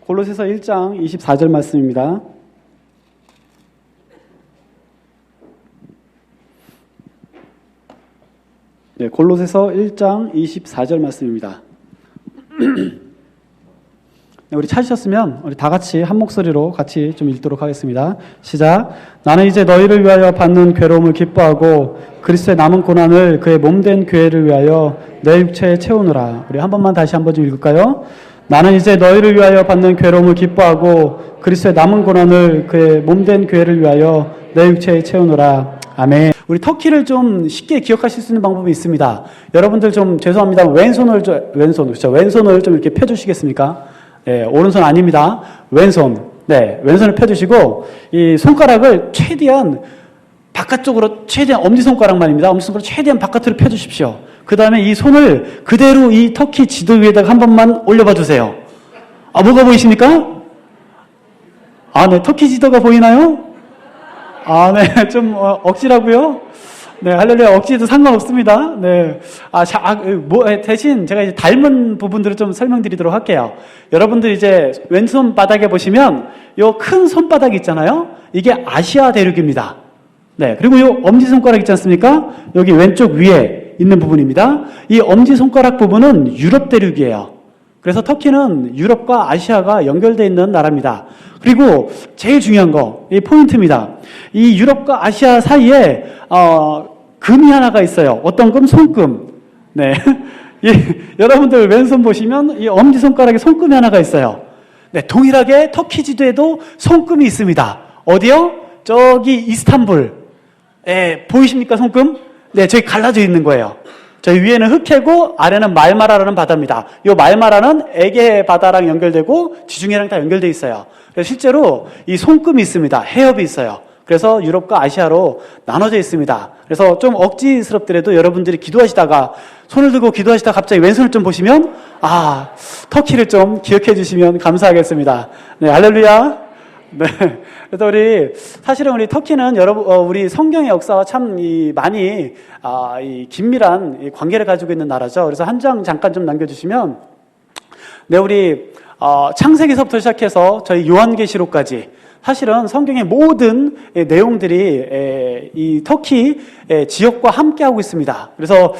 골로새서 1장 24절 말씀입니다. 네, 골로새서 1장 24절 말씀입니다. 네, 우리 찾으셨으면 우리 다 같이 한 목소리로 같이 좀 읽도록 하겠습니다. 시작. 나는 이제 너희를 위하여 받는 괴로움을 기뻐하고 그리스도의 남은 고난을 그의 몸된 교회를 위하여 내 육체에 채우노라. 우리 한 번만 다시 한번 좀 읽을까요? 나는 이제 너희를 위하여 받는 괴로움을 기뻐하고 그리스도의 남은 고난을 그의 몸된 교회를 위하여 내 육체에 채우노라. 아멘. 우리 터키를 좀 쉽게 기억하실 수 있는 방법이 있습니다. 여러분들 좀 죄송합니다. 왼손을 좀 이렇게 펴주시겠습니까? 네, 오른손 아닙니다. 왼손. 네, 왼손을 펴주시고 이 손가락을 최대한 바깥쪽으로, 최대한 엄지손가락만입니다. 엄지손가락 최대한 바깥으로 펴주십시오. 그 다음에 이 손을 그대로 이 터키 지도 위에다가 한 번만 올려봐 주세요. 아, 뭐가 보이십니까? 아, 네, 터키 지도가 보이나요? 아, 네, 좀 억지라고요? 네, 할렐루야, 억지도 상관없습니다. 네. 대신 제가 이제 닮은 부분들을 좀 설명드리도록 할게요. 여러분들 이제 왼손 바닥에 보시면 요 큰 손바닥 있잖아요? 이게 아시아 대륙입니다. 네. 그리고 요 엄지손가락 있지 않습니까? 여기 왼쪽 위에 있는 부분입니다. 이 엄지손가락 부분은 유럽 대륙이에요. 그래서 터키는 유럽과 아시아가 연결되어 있는 나라입니다. 그리고 제일 중요한 거, 이 포인트입니다. 이 유럽과 아시아 사이에 금이 하나가 있어요. 어떤 금? 손금. 네. 여러분들 왼손 보시면 이 엄지손가락에 손금이 하나가 있어요. 네, 동일하게 터키 지도에도 손금이 있습니다. 어디요? 저기 이스탄불. 보이십니까, 손금? 네, 저기 갈라져 있는 거예요. 저희 위에는 흑해고 아래는 말마라라는 바다입니다. 이 말마라는 에게 바다랑 연결되고 지중해랑 다 연결되어 있어요. 그래서 실제로 이 손금이 있습니다. 해협이 있어요. 그래서 유럽과 아시아로 나눠져 있습니다. 그래서 좀 억지스럽더라도 여러분들이 기도하시다가 손을 들고 기도하시다가 갑자기 왼손을 좀 보시면 터키를 좀 기억해 주시면 감사하겠습니다. 네, 할렐루야. 네. 그래서 사실은 우리 터키는 우리 성경의 역사와 참 많이 긴밀한 관계를 가지고 있는 나라죠. 그래서 한 장 잠깐 좀 남겨주시면, 네, 우리 창세기서부터 시작해서 저희 요한계시록까지 사실은 성경의 모든 내용들이 이 터키 지역과 함께하고 있습니다. 그래서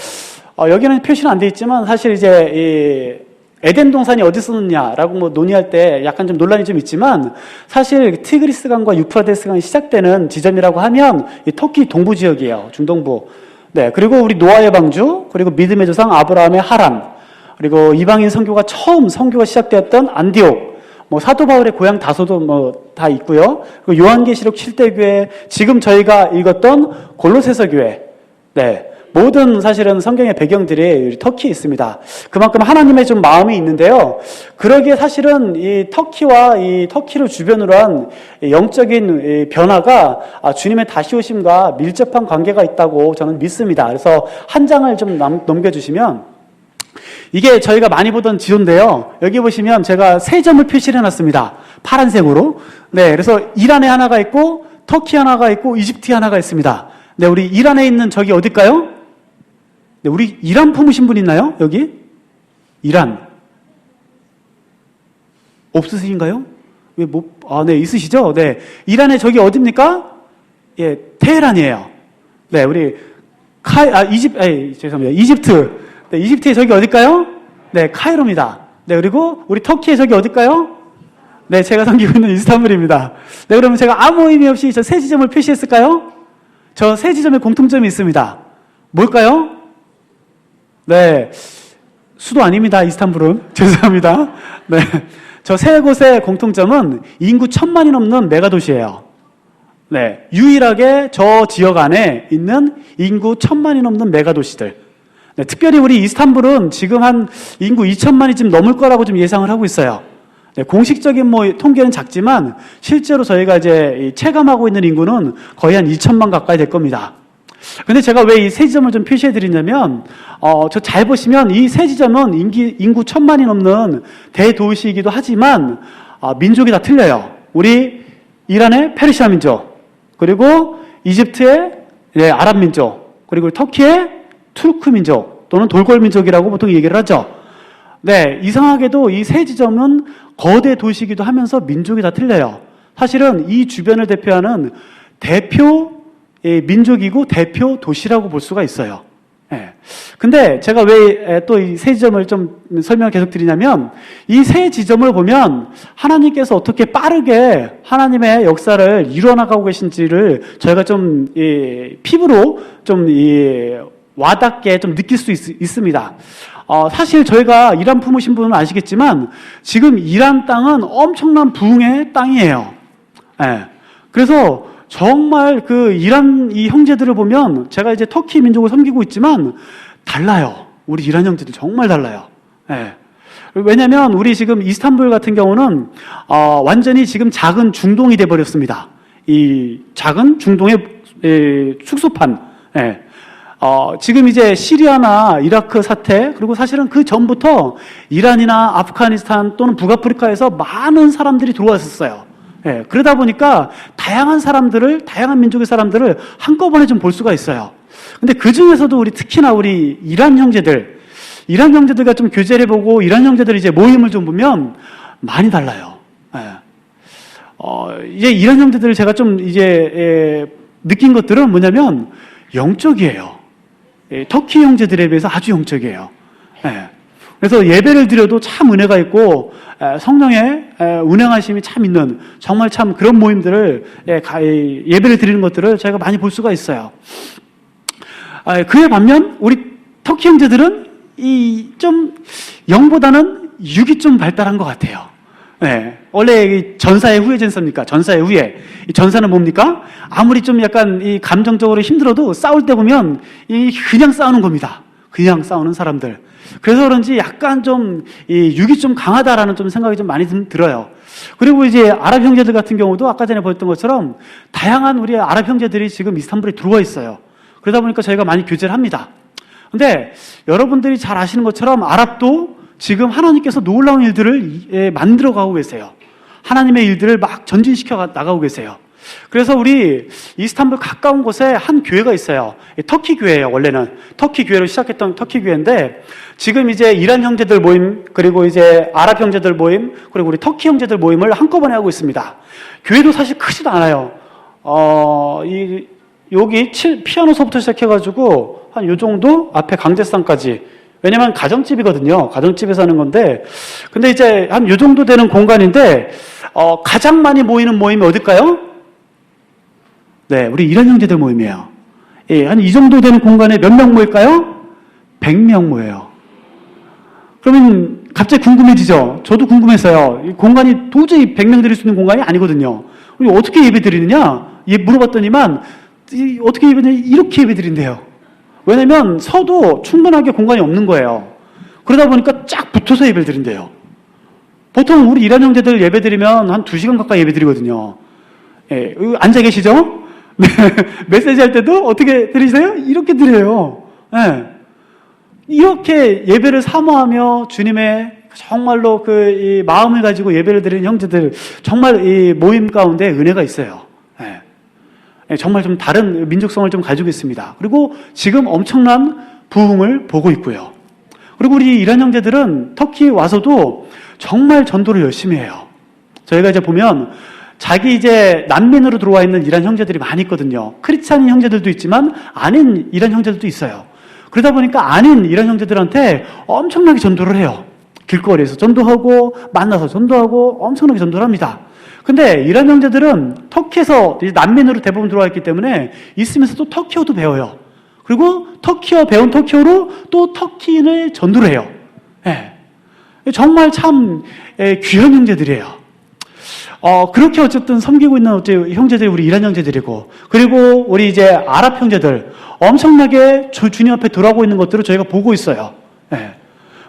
여기는 표시는 안 돼 있지만 사실 이제 에덴 동산이 어디 있었느냐라고 논의할 때 약간 좀 논란이 좀 있지만 사실 티그리스강과 유프라테스 강이 시작되는 지점이라고 하면 이 터키 동부 지역이에요. 중동부. 네, 그리고 우리 노아의 방주, 그리고 믿음의 조상 아브라함의 하란, 그리고 이방인 선교가 처음 선교가 시작되었던 안디옥, 사도 바울의 고향 다소도 다 있고요. 그리고 요한계시록 7대 교회, 지금 저희가 읽었던 골로새서 교회. 네. 모든 사실은 성경의 배경들이 터키에 있습니다. 그만큼 하나님의 좀 마음이 있는데요. 그러기에 사실은 이 터키와 이 터키를 주변으로 한 영적인 변화가 주님의 다시 오심과 밀접한 관계가 있다고 저는 믿습니다. 그래서 한 장을 좀 넘겨주시면, 이게 저희가 많이 보던 지도인데요. 여기 보시면 제가 세 점을 표시를 해놨습니다. 파란색으로. 네, 그래서 이란에 하나가 있고, 터키 하나가 있고, 이집트 하나가 있습니다. 네, 우리 이란에 있는 저기 어딜까요? 네, 우리 이란 품으신 분 있나요? 여기? 이란. 없으신가요? 네, 있으시죠? 네. 이란에 저기 어딥니까? 예, 테헤란이에요. 네, 우리, 죄송합니다. 이집트. 네, 이집트에 저기 어딜까요? 네, 카이로입니다. 네, 그리고 우리 터키에 저기 어딜까요? 네, 제가 섬기고 있는 이스탄불입니다. 네, 그러면 제가 아무 의미 없이 저 세 지점을 표시했을까요? 저 세 지점에 공통점이 있습니다. 뭘까요? 네, 수도 아닙니다. 이스탄불은. 죄송합니다. 네, 저 세 곳의 공통점은 인구 1000만이 넘는 메가도시예요. 네, 유일하게 저 지역 안에 있는 인구 1000만이 넘는 메가도시들. 네, 특별히 우리 이스탄불은 지금 한 인구 2000만이 좀 넘을 거라고 좀 예상을 하고 있어요. 네, 공식적인 통계는 작지만 실제로 저희가 이제 체감하고 있는 인구는 거의 한 2000만 가까이 될 겁니다. 근데 제가 왜 이 세 지점을 좀 표시해 드리냐면, 저 잘 보시면 이 세 지점은 인구 1000만이 넘는 대도시이기도 하지만, 민족이 다 틀려요. 우리 이란의 페르시아 민족, 그리고 이집트의 아랍 민족, 그리고 터키의 투르크 민족 또는 돌골 민족이라고 보통 얘기를 하죠. 네, 이상하게도 이 세 지점은 거대 도시이기도 하면서 민족이 다 틀려요. 사실은 이 주변을 대표하는 대표 민족이고 대표 도시라고 볼 수가 있어요. 예. 근데 제가 왜 또 이 세 지점을 좀 설명을 계속 드리냐면, 이 세 지점을 보면 하나님께서 어떻게 빠르게 하나님의 역사를 이루어나가고 계신지를 저희가 좀 피부로 좀 와닿게 좀 느낄 수 있습니다. 사실 저희가 이란 품으신 분은 아시겠지만 지금 이란 땅은 엄청난 부흥의 땅이에요. 예. 그래서 정말 그 이란 이 형제들을 보면, 제가 이제 터키 민족을 섬기고 있지만 달라요. 우리 이란 형제들 정말 달라요. 예. 왜냐면 우리 지금 이스탄불 같은 경우는 완전히 지금 작은 중동이 돼 버렸습니다. 이 작은 중동의 축소판. 예. 지금 이제 시리아나 이라크 사태, 그리고 사실은 그 전부터 이란이나 아프가니스탄 또는 북아프리카에서 많은 사람들이 들어왔었어요. 예, 그러다 보니까 다양한 사람들을, 다양한 민족의 사람들을 한꺼번에 좀 볼 수가 있어요. 근데 그 중에서도 우리 특히나 우리 이란 형제들과 좀 교제를 해보고 이란 형제들 이제 모임을 좀 보면 많이 달라요. 예. 이제 이란 형제들을 제가 좀 이제 느낀 것들은 뭐냐면 영적이에요. 터키 형제들에 비해서 아주 영적이에요. 예. 그래서 예배를 드려도 참 은혜가 있고 성령의 운행하심이 참 있는, 정말 참 그런 모임들을 예배를 드리는 것들을 저희가 많이 볼 수가 있어요. 그에 반면 우리 터키 형제들은 이 좀 영보다는 육이 좀 발달한 것 같아요. 네. 원래 전사의 후예 전사입니까? 전사의 후예. 이 전사는 뭡니까? 아무리 좀 약간 이 감정적으로 힘들어도 싸울 때 보면 그냥 싸우는 겁니다. 그냥 싸우는 사람들. 그래서 그런지 약간 좀 육이 좀 강하다라는 좀 생각이 좀 많이 들어요. 그리고 이제 아랍 형제들 같은 경우도 아까 전에 보였던 것처럼 다양한 우리 아랍 형제들이 지금 이스탄불에 들어와 있어요. 그러다 보니까 저희가 많이 교제를 합니다. 근데 여러분들이 잘 아시는 것처럼 아랍도 지금 하나님께서 놀라운 일들을 만들어가고 계세요. 하나님의 일들을 막 전진시켜 나가고 계세요. 그래서 우리 이스탄불 가까운 곳에 한 교회가 있어요. 터키 교회예요. 원래는 터키 교회로 시작했던 터키 교회인데, 지금 이제 이란 형제들 모임, 그리고 이제 아랍 형제들 모임, 그리고 우리 터키 형제들 모임을 한꺼번에 하고 있습니다. 교회도 사실 크지도 않아요. 여기 피아노서부터 시작해가지고 한 요 정도, 앞에 강제상까지. 왜냐면 가정집이거든요. 가정집에서 하는 건데, 근데 이제 한 요 정도 되는 공간인데, 가장 많이 모이는 모임이 어딜까요? 네, 우리 이란 형제들 모임이에요. 예, 한 이 정도 되는 공간에 몇 명 모일까요? 100명 모여요. 그러면 갑자기 궁금해지죠? 저도 궁금했어요. 이 공간이 도저히 100명 드릴 수 있는 공간이 아니거든요. 우리 어떻게 예배 드리느냐? 물어봤더니만, 어떻게 예배 드리냐? 이렇게 예배 드린대요. 왜냐면 서도 충분하게 공간이 없는 거예요. 그러다 보니까 쫙 붙어서 예배를 드린대요. 보통 우리 이란 형제들 예배 드리면 한 2시간 가까이 예배 드리거든요. 예, 앉아 계시죠? 네, 메시지 할 때도 어떻게 드리세요? 이렇게 드려요. 예. 이렇게 예배를 사모하며 주님의 정말로 이 마음을 가지고 예배를 드리는 형제들, 정말 이 모임 가운데 은혜가 있어요. 예. 예, 정말 좀 다른 민족성을 좀 가지고 있습니다. 그리고 지금 엄청난 부흥을 보고 있고요. 그리고 우리 이란 형제들은 터키 와서도 정말 전도를 열심히 해요. 저희가 이제 보면 자기 이제 난민으로 들어와 있는 이란 형제들이 많이 있거든요. 크리스찬인 형제들도 있지만 아닌 이란 형제들도 있어요. 그러다 보니까 아닌 이란 형제들한테 엄청나게 전도를 해요. 길거리에서 전도하고 만나서 전도하고 엄청나게 전도를 합니다. 근데 이란 형제들은 터키에서 이제 난민으로 대부분 들어와 있기 때문에 있으면서 또 터키어도 배워요. 그리고 터키어 배운 터키어로 또 터키인을 전도를 해요. 예. 정말 참 귀한 형제들이에요. 그렇게 어쨌든 섬기고 있는 형제들이 우리 이란 형제들이고, 그리고 우리 이제 아랍 형제들 엄청나게 주님 앞에 돌아오고 있는 것들을 저희가 보고 있어요. 예.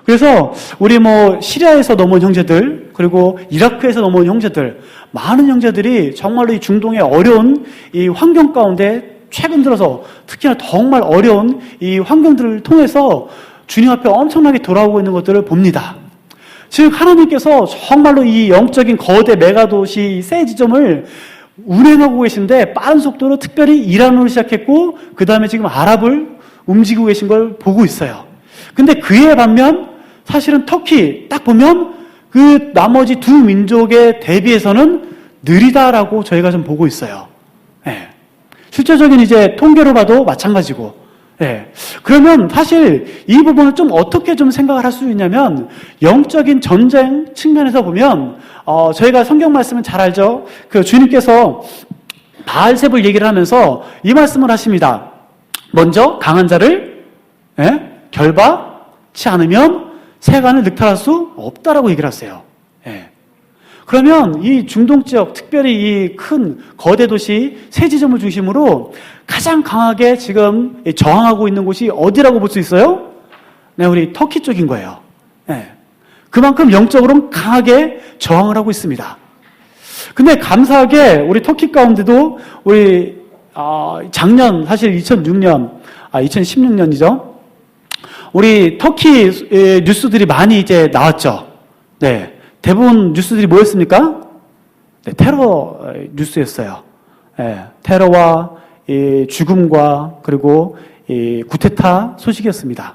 그래서 우리 시리아에서 넘어온 형제들, 그리고 이라크에서 넘어온 형제들, 많은 형제들이 정말로 이 중동의 어려운 이 환경 가운데 최근 들어서 특히나 정말 어려운 이 환경들을 통해서 주님 앞에 엄청나게 돌아오고 있는 것들을 봅니다. 즉 하나님께서 정말로 이 영적인 거대 메가도시 세 지점을 운행하고 계신데, 빠른 속도로 특별히 이란으로 시작했고 그 다음에 지금 아랍을 움직이고 계신 걸 보고 있어요. 근데 그에 반면 사실은 터키 딱 보면 그 나머지 두 민족에 대비해서는 느리다라고 저희가 좀 보고 있어요. 예. 실제적인 이제 통계로 봐도 마찬가지고. 예. 그러면 사실 이 부분을 좀 어떻게 좀 생각을 할 수 있냐면, 영적인 전쟁 측면에서 보면, 저희가 성경 말씀은 잘 알죠? 그 주님께서 바알세불 얘기를 하면서 이 말씀을 하십니다. 먼저 강한 자를 결박치 않으면 세간을 늑탈할 수 없다라고 얘기를 하세요. 예. 그러면 이 중동 지역, 특별히 이 큰 거대 도시 세 지점을 중심으로 가장 강하게 지금 저항하고 있는 곳이 어디라고 볼 수 있어요? 네, 우리 터키 쪽인 거예요. 예. 그만큼 영적으로는 강하게 저항을 하고 있습니다. 근데 감사하게 우리 터키 가운데도 우리 작년 사실 2016년이죠. 우리 터키 뉴스들이 많이 이제 나왔죠. 네. 대부분 뉴스들이 뭐였습니까? 네, 테러 뉴스였어요. 네, 테러와 이 죽음과 그리고 이 구테타 소식이었습니다.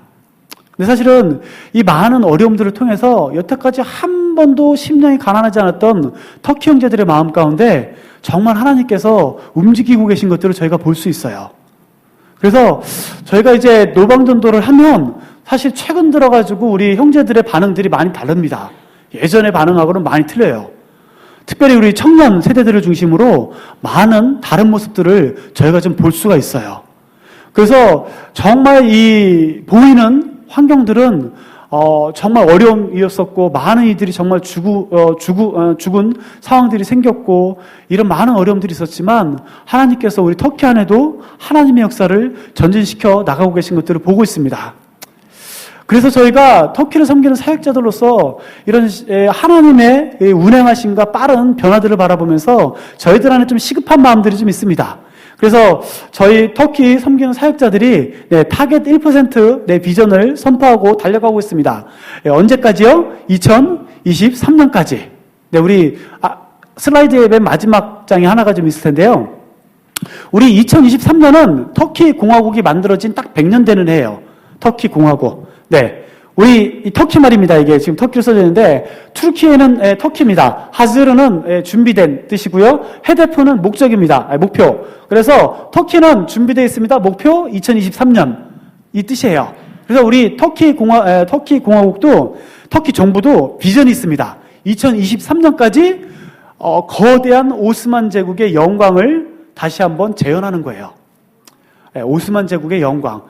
근데 사실은 이 많은 어려움들을 통해서 여태까지 한 번도 심령이 가난하지 않았던 터키 형제들의 마음 가운데 정말 하나님께서 움직이고 계신 것들을 저희가 볼 수 있어요. 그래서 저희가 이제 노방전도를 하면 사실 최근 들어가지고 우리 형제들의 반응들이 많이 다릅니다. 예전의 반응하고는 많이 틀려요. 특별히 우리 청년 세대들을 중심으로 많은 다른 모습들을 저희가 좀 볼 수가 있어요. 그래서 정말 이 보이는 환경들은 정말 어려움이었었고, 많은 이들이 정말 죽은 상황들이 생겼고, 이런 많은 어려움들이 있었지만 하나님께서 우리 터키 안에도 하나님의 역사를 전진시켜 나가고 계신 것들을 보고 있습니다. 그래서 저희가 터키를 섬기는 사역자들로서 이런 하나님의 운행하심과 빠른 변화들을 바라보면서 저희들 안에 좀 시급한 마음들이 좀 있습니다. 그래서 저희 터키 섬기는 사역자들이 타겟 1% 비전을 선포하고 달려가고 있습니다. 언제까지요? 2023년까지. 우리 슬라이드의 맨 마지막 장에 하나가 좀 있을 텐데요. 우리 2023년은 터키 공화국이 만들어진 딱 100년 되는 해예요. 터키 공화국. 네. 우리 이 터키 말입니다. 이게 지금 터키로 써져 있는데, 투르키에는 터키입니다. 하즈르는 준비된 뜻이고요. 헤데프는 목적입니다. 목표. 그래서 터키는 준비되어 있습니다. 목표 2023년. 이 뜻이에요. 그래서 우리 터키 공화국도, 터키 정부도 비전이 있습니다. 2023년까지 거대한 오스만 제국의 영광을 다시 한번 재현하는 거예요. 오스만 제국의 영광.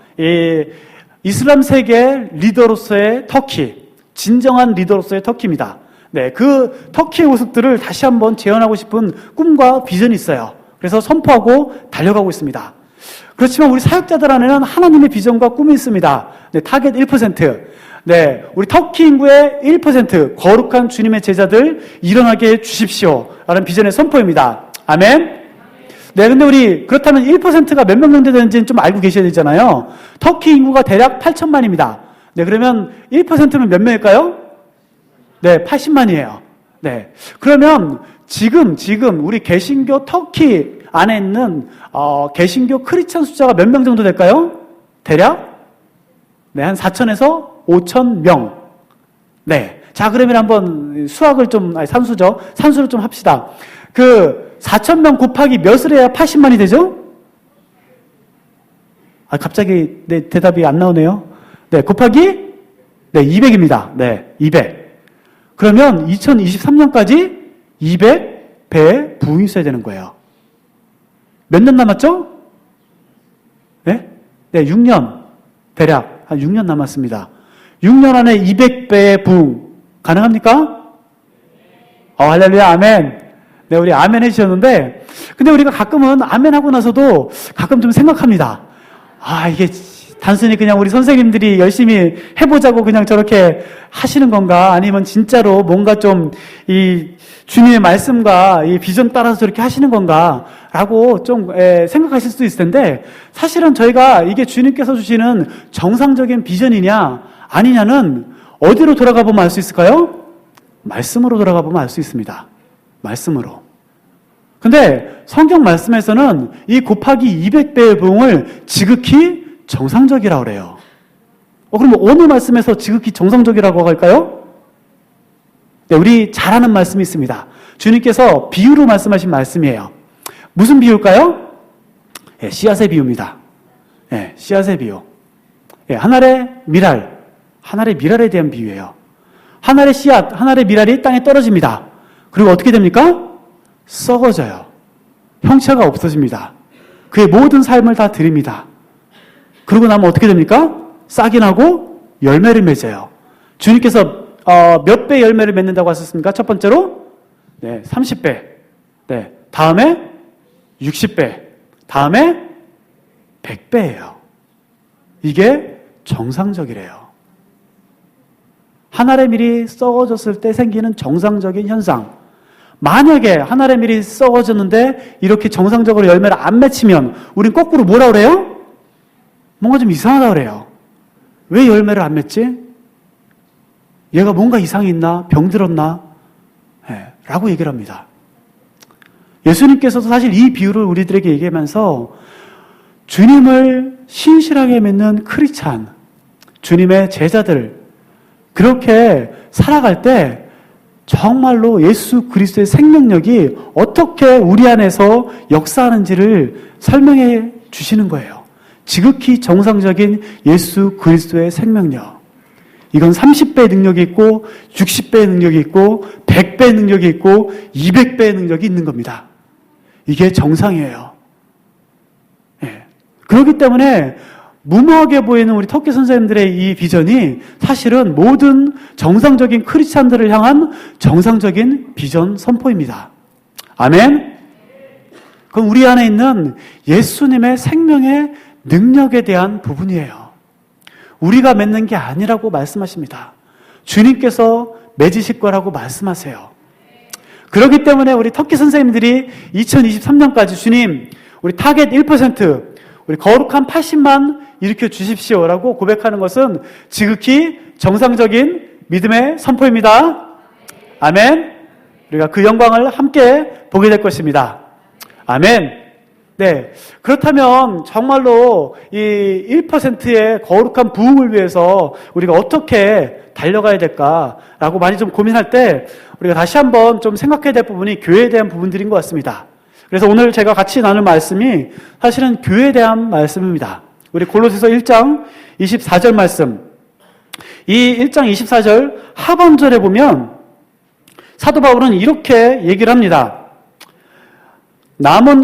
이슬람 세계 리더로서의 터키, 진정한 리더로서의 터키입니다. 네, 그 터키의 모습들을 다시 한번 재현하고 싶은 꿈과 비전이 있어요. 그래서 선포하고 달려가고 있습니다. 그렇지만 우리 사역자들 안에는 하나님의 비전과 꿈이 있습니다. 네, 타겟 1%. 네, 우리 터키 인구의 1%, 거룩한 주님의 제자들 일어나게 해 주십시오. 라는 비전의 선포입니다. 아멘. 네, 근데 우리 그렇다면 1%가 몇 명 정도 되는지는 좀 알고 계셔야 되잖아요. 터키 인구가 대략 8천만입니다. 네, 그러면 1%면 몇 명일까요? 네, 80만이에요. 네, 그러면 지금 우리 개신교 터키 안에 있는 개신교 크리스찬 숫자가 몇 명 정도 될까요? 대략 네, 한 4천에서 5천 명. 네, 자 그러면 한번 수학을 좀 산수를 좀 합시다. 4,000명 곱하기 몇을 해야 80만이 되죠? 갑자기 내 대답이 안 나오네요. 네, 곱하기 200입니다. 네, 200. 그러면 2023년까지 200배의 부흥이 있어야 되는 거예요. 몇 년 남았죠? 네? 네, 6년. 대략 한 6년 남았습니다. 6년 안에 200배의 부흥 가능합니까? 할렐루야, 아멘. 네, 우리 아멘 해주셨는데, 근데 우리가 가끔은 아멘 하고 나서도 가끔 좀 생각합니다. 이게 단순히 그냥 우리 선생님들이 열심히 해보자고 그냥 저렇게 하시는 건가? 아니면 진짜로 뭔가 좀 이 주님의 말씀과 이 비전 따라서 저렇게 하시는 건가? 라고 좀 생각하실 수도 있을 텐데, 사실은 저희가 이게 주님께서 주시는 정상적인 비전이냐, 아니냐는 어디로 돌아가 보면 알 수 있을까요? 말씀으로 돌아가 보면 알 수 있습니다. 말씀으로. 근데 성경 말씀에서는 이 곱하기 200배의 부흥을 지극히 정상적이라고 그래요. 그럼 어느 말씀에서 지극히 정상적이라고 할까요? 네, 우리 잘 아는 말씀이 있습니다. 주님께서 비유로 말씀하신 말씀이에요. 무슨 비유일까요? 네, 씨앗의 비유입니다. 네, 씨앗의 비유. 네, 한 알의 미랄에 대한 비유예요. 한 알의 씨앗, 한 알의 미랄이 땅에 떨어집니다. 그리고 어떻게 됩니까? 썩어져요. 형체가 없어집니다. 그의 모든 삶을 다 드립니다. 그러고 나면 어떻게 됩니까? 싹이 나고 열매를 맺어요. 주님께서 몇 배 열매를 맺는다고 하셨습니까? 첫 번째로 30배. 네, 다음에 60배. 다음에 100배예요. 이게 정상적이래요. 한 알의 밀이 썩어졌을 때 생기는 정상적인 현상. 만약에 한 알의 밀이 썩어졌는데 이렇게 정상적으로 열매를 안 맺히면 우린 거꾸로 뭐라 그래요? 뭔가 좀 이상하다 그래요. 왜 열매를 안 맺지? 얘가 뭔가 이상이 있나? 병들었나? 네, 라고 얘기를 합니다. 예수님께서도 사실 이 비유를 우리들에게 얘기하면서 주님을 신실하게 믿는 크리스찬, 주님의 제자들, 그렇게 살아갈 때 정말로 예수 그리스도의 생명력이 어떻게 우리 안에서 역사하는지를 설명해 주시는 거예요. 지극히 정상적인 예수 그리스도의 생명력. 이건 30배의 능력이 있고 60배의 능력이 있고 100배의 능력이 있고 200배의 능력이 있는 겁니다. 이게 정상이에요. 예. 그렇기 때문에 무모하게 보이는 우리 터키 선생님들의 이 비전이 사실은 모든 정상적인 크리스찬들을 향한 정상적인 비전 선포입니다. 아멘? 그건 우리 안에 있는 예수님의 생명의 능력에 대한 부분이에요. 우리가 맺는 게 아니라고 말씀하십니다. 주님께서 맺으실 거라고 말씀하세요. 그렇기 때문에 우리 터키 선생님들이 2023년까지 주님, 우리 타겟 1%, 우리 거룩한 80만 일으켜 주십시오라고 고백하는 것은 지극히 정상적인 믿음의 선포입니다. 아멘. 우리가 그 영광을 함께 보게 될 것입니다. 아멘. 네. 그렇다면 정말로 이 1%의 거룩한 부흥을 위해서 우리가 어떻게 달려가야 될까라고 많이 좀 고민할 때 우리가 다시 한번 좀 생각해야 될 부분이 교회에 대한 부분들인 것 같습니다. 그래서 오늘 제가 같이 나눌 말씀이 사실은 교회에 대한 말씀입니다. 우리 골로새서 1장 24절 말씀. 이 1장 24절 하반절에 보면 사도 바울은 이렇게 얘기를 합니다.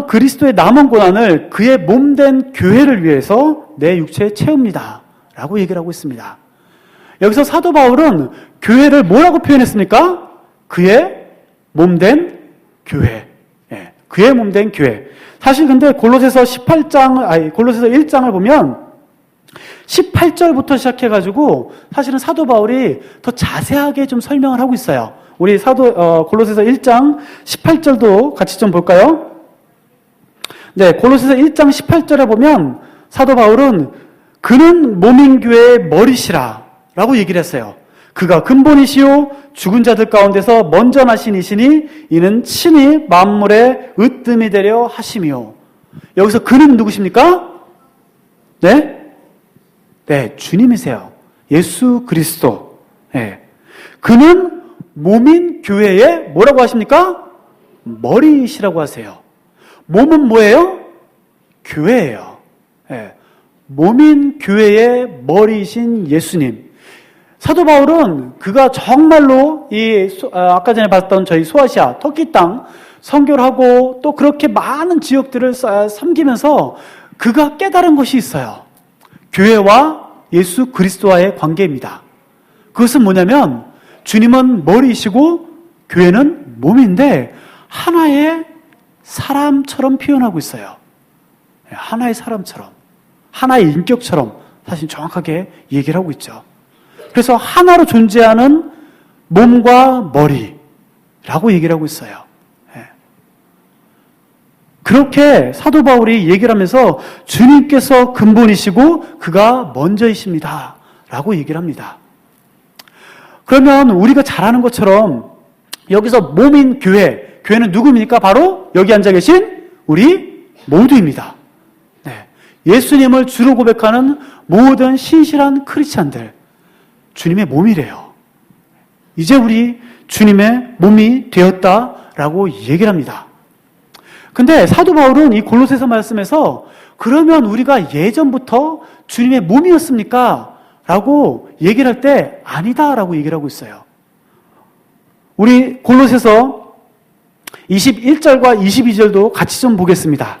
그리스도의 남은 고난을 그의 몸된 교회를 위해서 내 육체에 채웁니다. 라고 얘기를 하고 있습니다. 여기서 사도 바울은 교회를 뭐라고 표현했습니까? 그의 몸된 교회. 예, 그의 몸된 교회. 사실 근데 골로새서 1장을 보면 18절부터 시작해가지고 사실은 사도 바울이 더 자세하게 좀 설명을 하고 있어요. 우리 골로새서 1장 18절도 같이 좀 볼까요? 네, 골로새서 1장 18절에 보면 사도 바울은 그는 몸인 교회의 머리시라 라고 얘기를 했어요. 그가 근본이시요 죽은 자들 가운데서 먼저 나신 이시니 이는 친히 만물의 으뜸이 되려 하심이요. 여기서 그는 누구십니까? 네? 네, 주님이세요. 예수 그리스도. 네. 그는 몸인 교회의 뭐라고 하십니까? 머리시라고 하세요. 몸은 뭐예요? 교회예요. 네. 몸인 교회의 머리이신 예수님. 사도 바울은 그가 정말로 아까 전에 봤던 저희 소아시아, 터키 땅 선교를 하고 또 그렇게 많은 지역들을 섬기면서 그가 깨달은 것이 있어요. 교회와 예수 그리스도와의 관계입니다. 그것은 뭐냐면 주님은 머리이시고 교회는 몸인데 하나의 사람처럼 표현하고 있어요. 하나의 사람처럼, 하나의 인격처럼 사실 정확하게 얘기를 하고 있죠. 그래서 하나로 존재하는 몸과 머리라고 얘기를 하고 있어요. 그렇게 사도 바울이 얘기를 하면서 주님께서 근본이시고 그가 먼저이십니다 라고 얘기를 합니다. 그러면 우리가 잘 아는 것처럼 여기서 몸인 교회는 누구입니까? 바로 여기 앉아 계신 우리 모두입니다. 네. 예수님을 주로 고백하는 모든 신실한 크리스찬들, 주님의 몸이래요. 이제 우리 주님의 몸이 되었다라고 얘기를 합니다. 근데 사도 바울은 이 골로새서 말씀에서 그러면 우리가 예전부터 주님의 몸이었습니까? 라고 얘기를 할 때 아니다라고 얘기를 하고 있어요. 우리 골로새서 21절과 22절도 같이 좀 보겠습니다.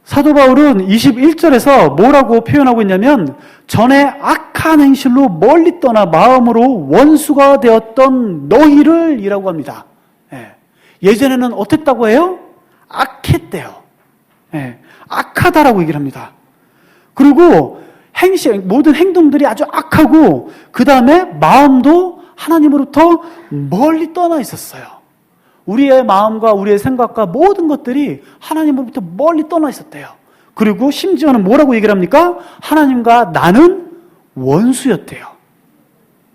사도 바울은 21절에서 뭐라고 표현하고 있냐면 전에 악한 행실로 멀리 떠나 마음으로 원수가 되었던 너희를 이라고 합니다. 예전에는 어땠다고 해요? 악했대요. 악하다라고 얘기를 합니다. 그리고 모든 행동들이 아주 악하고 그 다음에 마음도 하나님으로부터 멀리 떠나 있었어요. 우리의 마음과 우리의 생각과 모든 것들이 하나님으로부터 멀리 떠나 있었대요. 그리고 심지어는 뭐라고 얘기를 합니까? 하나님과 나는 원수였대요.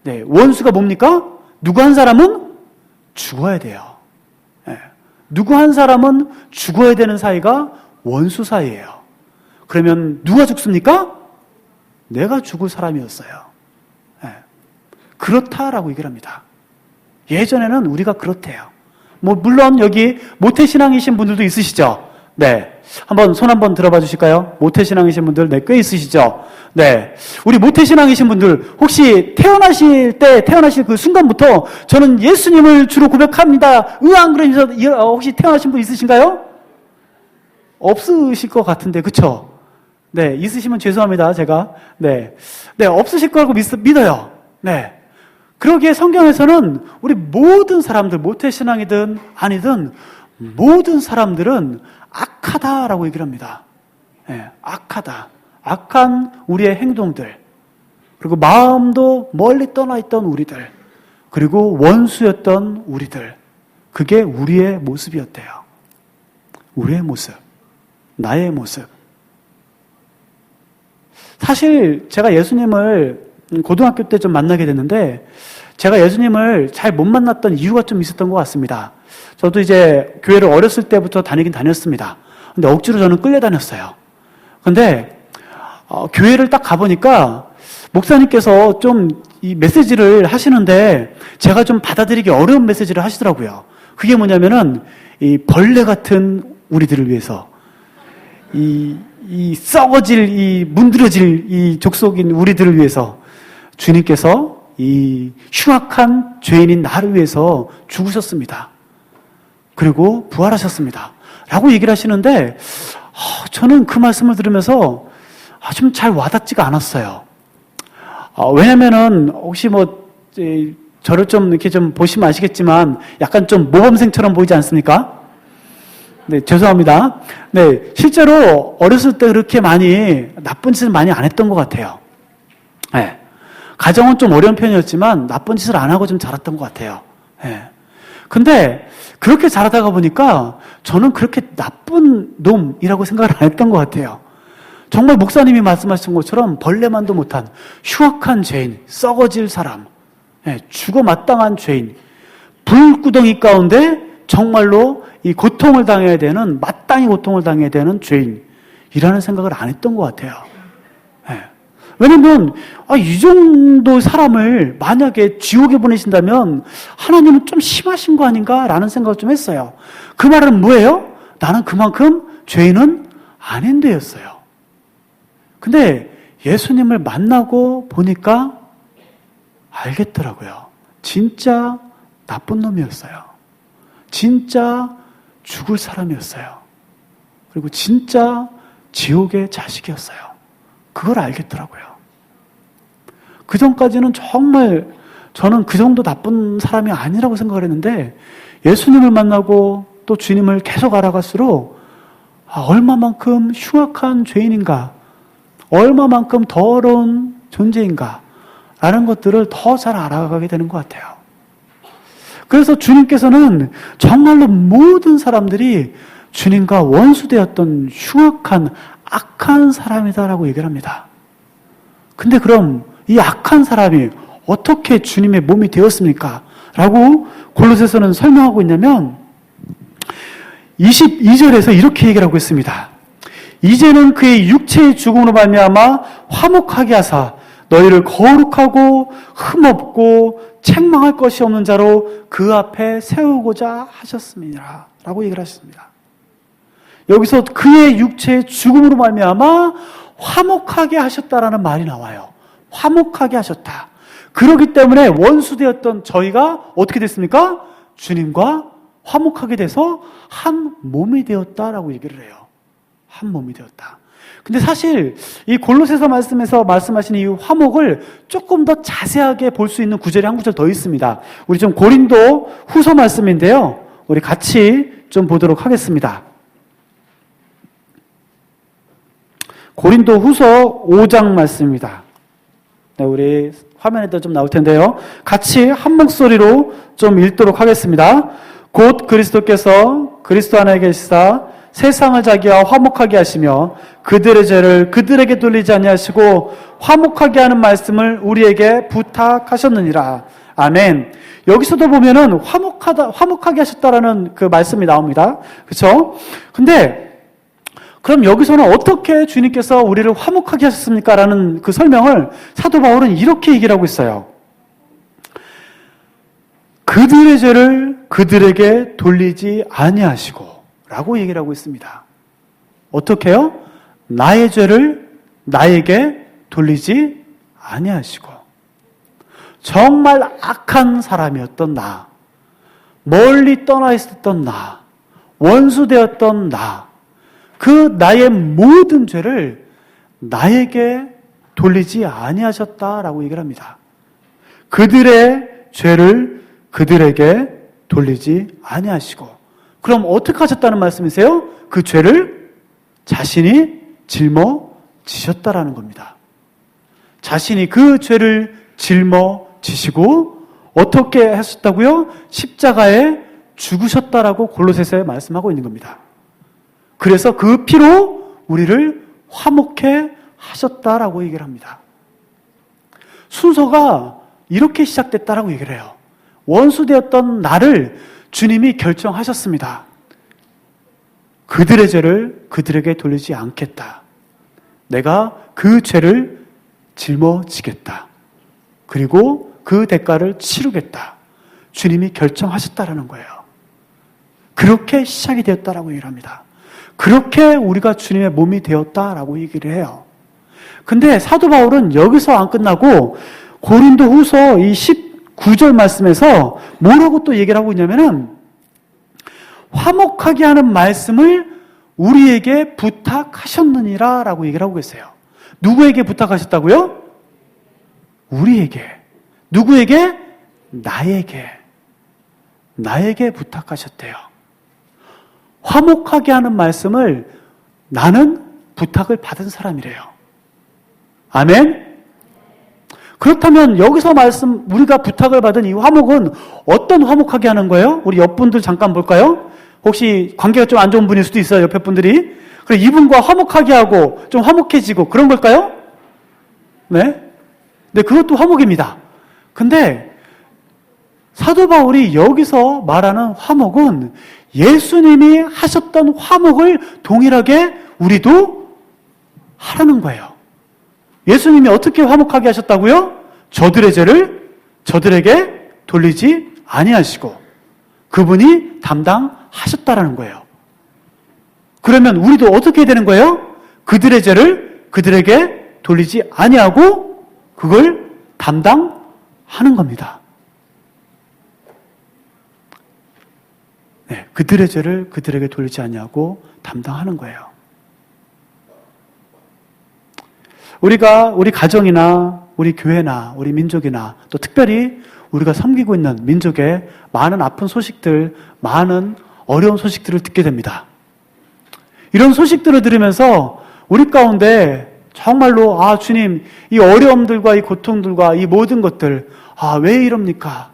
네, 원수가 뭡니까? 누구 한 사람은 죽어야 돼요. 누구 한 사람은 죽어야 되는 사이가 원수 사이예요. 그러면 누가 죽습니까? 내가 죽을 사람이었어요. 그렇다라고 얘기를 합니다. 예전에는 우리가 그렇대요. 물론 여기 모태신앙이신 분들도 있으시죠? 네. 손 한번 들어봐 주실까요? 모태신앙이신 분들, 네, 꽤 있으시죠? 네. 우리 모태신앙이신 분들, 혹시 태어나실 그 순간부터 저는 예수님을 주로 고백합니다. 안 그러면서 혹시 태어나신 분 있으신가요? 없으실 것 같은데, 그쵸? 네. 있으시면 죄송합니다, 제가. 네. 네, 없으실 거라고 믿어요. 네. 그러기에 성경에서는 우리 모든 사람들, 모태신앙이든 아니든 모든 사람들은 악하다라고 얘기를 합니다. 악하다. 악한 우리의 행동들. 그리고 마음도 멀리 떠나 있던 우리들. 그리고 원수였던 우리들. 그게 우리의 모습이었대요. 우리의 모습. 나의 모습. 사실 제가 예수님을 고등학교 때 좀 만나게 됐는데 제가 예수님을 잘 못 만났던 이유가 좀 있었던 것 같습니다. 저도 이제 교회를 어렸을 때부터 다니긴 다녔습니다. 근데 억지로 저는 끌려다녔어요. 근데 교회를 딱 가보니까 목사님께서 좀 이 메시지를 하시는데 제가 좀 받아들이기 어려운 메시지를 하시더라고요. 그게 뭐냐면은 이 벌레 같은 우리들을 위해서 이 썩어질, 이 문드러질 이 족속인 우리들을 위해서 주님께서 이 흉악한 죄인인 나를 위해서 죽으셨습니다. 그리고 부활하셨습니다. 라고 얘기를 하시는데 저는 그 말씀을 들으면서 좀 잘 와닿지가 않았어요. 왜냐면은 혹시 저를 좀 이렇게 좀 보시면 아시겠지만 약간 좀 모범생처럼 보이지 않습니까? 네, 죄송합니다. 네, 실제로 어렸을 때 그렇게 나쁜 짓을 많이 안 했던 것 같아요. 네. 가정은 좀 어려운 편이었지만 나쁜 짓을 안 하고 좀 자랐던 것 같아요. 근데 그렇게 자라다가 보니까 저는 그렇게 나쁜 놈이라고 생각을 안 했던 것 같아요. 정말 목사님이 말씀하신 것처럼 벌레만도 못한 흉악한 죄인, 썩어질 사람, 죽어 마땅한 죄인, 불구덩이 가운데 정말로 이 고통을 당해야 되는, 마땅히 고통을 당해야 되는 죄인이라는 생각을 안 했던 것 같아요. 왜냐면 이 정도 사람을 만약에 지옥에 보내신다면 하나님은 좀 심하신 거 아닌가라는 생각을 좀 했어요. 그 말은 뭐예요? 나는 그만큼 죄인은 아닌데였어요. 근데 예수님을 만나고 보니까 알겠더라고요. 진짜 나쁜 놈이었어요. 진짜 죽을 사람이었어요. 그리고 진짜 지옥의 자식이었어요. 그걸 알겠더라고요. 그 전까지는 정말 저는 그 정도 나쁜 사람이 아니라고 생각을 했는데 예수님을 만나고 또 주님을 계속 알아갈수록 얼마만큼 흉악한 죄인인가, 얼마만큼 더러운 존재인가 라는 것들을 더 잘 알아가게 되는 것 같아요. 그래서 주님께서는 정말로 모든 사람들이 주님과 원수되었던 흉악한 악한 사람이다라고 얘기를 합니다. 근데 그럼 이 악한 사람이 어떻게 주님의 몸이 되었습니까? 라고 골로새서는 설명하고 있냐면 22절에서 이렇게 얘기를 하고 있습니다. 이제는 그의 육체의 죽음으로 말미암아 화목하게 하사 너희를 거룩하고 흠없고 책망할 것이 없는 자로 그 앞에 세우고자 하셨습니다. 라고 얘기를 하셨습니다. 여기서 그의 육체의 죽음으로 말미암아 화목하게 하셨다라는 말이 나와요. 화목하게 하셨다. 그렇기 때문에 원수되었던 저희가 어떻게 됐습니까? 주님과 화목하게 돼서 한 몸이 되었다라고 얘기를 해요. 한 몸이 되었다. 근데 사실 이 골로새서 말씀에서 말씀하신 이 화목을 조금 더 자세하게 볼 수 있는 구절이 한 구절 더 있습니다. 우리 좀 고린도 후서 말씀인데요. 우리 같이 좀 보도록 하겠습니다. 고린도 후서 5장 말씀입니다. 네, 우리 화면에도 좀 나올 텐데요. 같이 한 목소리로 좀 읽도록 하겠습니다. 곧 그리스도께서 그리스도 안에 계시사 세상을 자기와 화목하게 하시며 그들의 죄를 그들에게 돌리지 아니하시고 화목하게 하는 말씀을 우리에게 부탁하셨느니라. 아멘. 여기서도 보면은 화목하게 하셨다라는 그 말씀이 나옵니다. 그렇죠? 근데 그럼 여기서는 어떻게 주님께서 우리를 화목하게 하셨습니까? 라는 그 설명을 사도 바울은 이렇게 얘기를 하고 있어요. 그들의 죄를 그들에게 돌리지 아니하시고 라고 얘기를 하고 있습니다. 어떻게요? 나의 죄를 나에게 돌리지 아니하시고 정말 악한 사람이었던 나, 멀리 떠나 있었던 나, 원수되었던 나, 그 나의 모든 죄를 나에게 돌리지 아니하셨다라고 얘기를 합니다. 그들의 죄를 그들에게 돌리지 아니하시고 그럼 어떻게 하셨다는 말씀이세요? 그 죄를 자신이 짊어지셨다라는 겁니다. 자신이 그 죄를 짊어지시고 어떻게 하셨다고요? 십자가에 죽으셨다라고 골로새서에 말씀하고 있는 겁니다. 그래서 그 피로 우리를 화목해 하셨다라고 얘기를 합니다. 순서가 이렇게 시작됐다라고 얘기를 해요. 원수되었던 나를 주님이 결정하셨습니다. 그들의 죄를 그들에게 돌리지 않겠다. 내가 그 죄를 짊어지겠다. 그리고 그 대가를 치르겠다. 주님이 결정하셨다라는 거예요. 그렇게 시작이 되었다라고 얘기를 합니다. 그렇게 우리가 주님의 몸이 되었다라고 얘기를 해요. 근데 사도 바울은 여기서 안 끝나고 고린도 후서 이 19절 말씀에서 뭐라고 또 얘기를 하고 있냐면은 화목하게 하는 말씀을 우리에게 부탁하셨느니라 라고 얘기를 하고 계세요. 누구에게 부탁하셨다고요? 우리에게. 누구에게? 나에게 부탁하셨대요. 화목하게 하는 말씀을 나는 부탁을 받은 사람이래요. 아멘? 그렇다면 여기서 우리가 부탁을 받은 이 화목은 어떤 화목하게 하는 거예요? 우리 옆분들 잠깐 볼까요? 혹시 관계가 좀 안 좋은 분일 수도 있어요, 옆에 분들이. 그래, 이분과 화목하게 하고 좀 화목해지고 그런 걸까요? 네? 네, 그것도 화목입니다. 근데 사도 바울이 여기서 말하는 화목은 예수님이 하셨던 화목을 동일하게 우리도 하라는 거예요. 예수님이 어떻게 화목하게 하셨다고요? 저들의 죄를 저들에게 돌리지 아니하시고 그분이 담당하셨다라는 거예요. 그러면 우리도 어떻게 되는 거예요? 그들의 죄를 그들에게 돌리지 아니하고 그걸 담당하는 겁니다. 네, 그들의 죄를 그들에게 돌리지 아니하고 담당하는 거예요. 우리가 우리 가정이나 우리 교회나 우리 민족이나 또 특별히 우리가 섬기고 있는 민족의 많은 아픈 소식들, 많은 어려운 소식들을 듣게 됩니다. 이런 소식들을 들으면서 우리 가운데 정말로 주님, 이 어려움들과 이 고통들과 이 모든 것들 왜 이럽니까?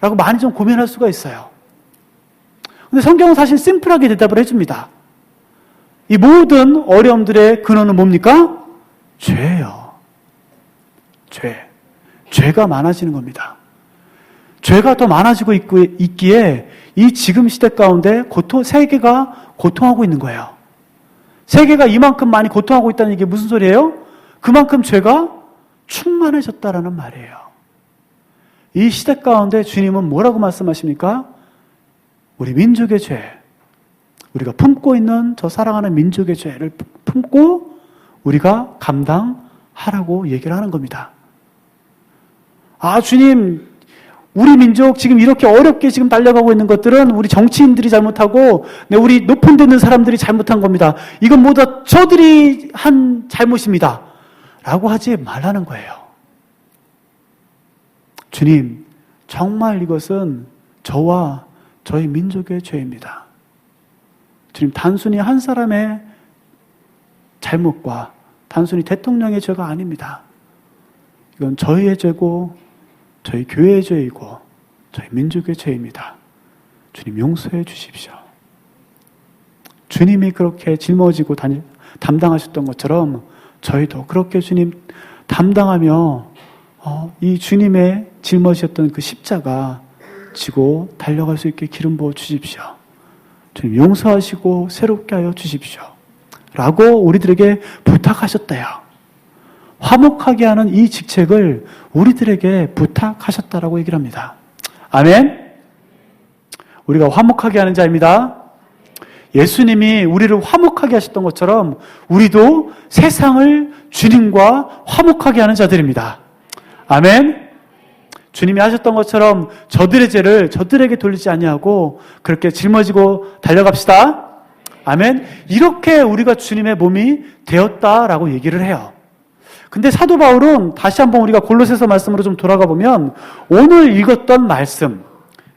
라고 많이 좀 고민할 수가 있어요. 근데 성경은 사실 심플하게 대답을 해줍니다. 이 모든 어려움들의 근원은 뭡니까? 죄예요. 죄가 많아지는 겁니다. 죄가 더 많아지고 있기에 이 지금 시대 가운데 세계가 고통하고 있는 거예요. 세계가 이만큼 많이 고통하고 있다는 게 무슨 소리예요? 그만큼 죄가 충만해졌다라는 말이에요. 이 시대 가운데 주님은 뭐라고 말씀하십니까? 우리 민족의 죄, 우리가 품고 있는 저 사랑하는 민족의 죄를 품고 우리가 감당하라고 얘기를 하는 겁니다. 아, 주님, 우리 민족 지금 이렇게 어렵게 지금 달려가고 있는 것들은 우리 정치인들이 잘못하고 우리 높은 데 있는 사람들이 잘못한 겁니다. 이건 모두 다 저들이 한 잘못입니다. 라고 하지 말라는 거예요. 주님, 정말 이것은 저와 저희 민족의 죄입니다. 주님, 단순히 한 사람의 잘못과 단순히 대통령의 죄가 아닙니다. 이건 저희의 죄고 저희 교회의 죄이고 저희 민족의 죄입니다. 주님, 용서해 주십시오. 주님이 그렇게 짊어지고 담당하셨던 것처럼 저희도 그렇게 주님 담당하며 이 주님의 짊어지셨던 그 십자가 지고 달려갈 수 있게 기름 부어 주십시오. 주님, 용서하시고 새롭게 하여 주십시오. 라고 우리들에게 부탁하셨대요. 화목하게 하는 이 직책을 우리들에게 부탁하셨다라고 얘기를 합니다. 아멘? 우리가 화목하게 하는 자입니다. 예수님이 우리를 화목하게 하셨던 것처럼 우리도 세상을 주님과 화목하게 하는 자들입니다. 아멘? 주님이 하셨던 것처럼 저들의 죄를 저들에게 돌리지 아니하고 그렇게 짊어지고 달려갑시다. 아멘? 이렇게 우리가 주님의 몸이 되었다라고 얘기를 해요. 근데 사도 바울은 다시 한번 우리가 골로새서 말씀으로 좀 돌아가 보면 오늘 읽었던 말씀